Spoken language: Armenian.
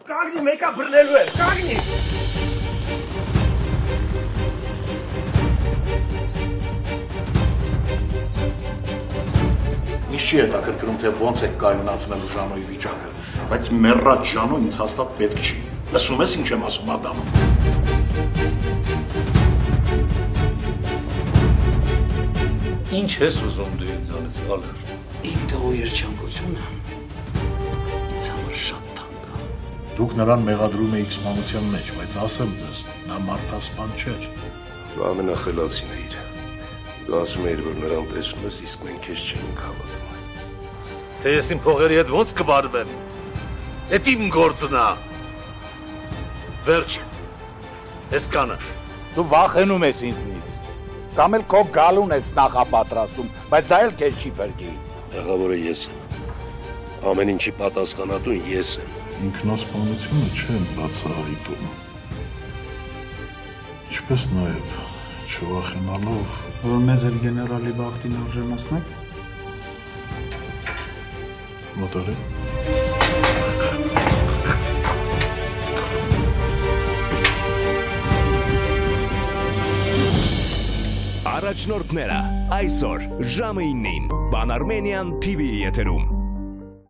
Կանգնի, մեկը բռնելու է, կանգնի։ Ինչ չի հետաքրքրում, թե ոնց եք կայունացնելու Ժանոյի վիճակը, բայց մեռած Ժանո ինձ հաստատ պետք չի։ Լսում ես ինչ եմ ասում, Ադամ։ Ինչ ես ուզում դու ինձանից, Վալեր։ Իմ տղու երջանկությունը ինձ համար շատ թանկ է։ Դուք նրան մեղադրում եք սպանության մեջ, բայց ասեմ ձեզ, նա մարդասպան չէր։ Դու ամենախելացին էիր։ Դու ասում էիր, որ նրան տեսնում ես, իսկ մենք քեզ չէինք հավատում։ Թե ես իմ փողերի հետ ոնց կբարվեմ։ Էդ իմ գործն է։ Վերջ։ Էսկանը։ Դու վախենում ես ինձնից։ Կամ էլ քո գալուն ես նախապատրաստում, բայց դա էլ քեզ չի փրկի։ Եղավորը ես եմ։ Ամեն ինչի պատասխանատուն ես եմ։ Ինքնասպանությունը չեն բացահայտում։ Ինչպես նաև չվախենալով, որ մեզ էլ գեներալի բախտին արժանացնեք։ մոտորե։ Առաջնորդները այսօր ժամը 9-ին Pan Armenian TV եթերում։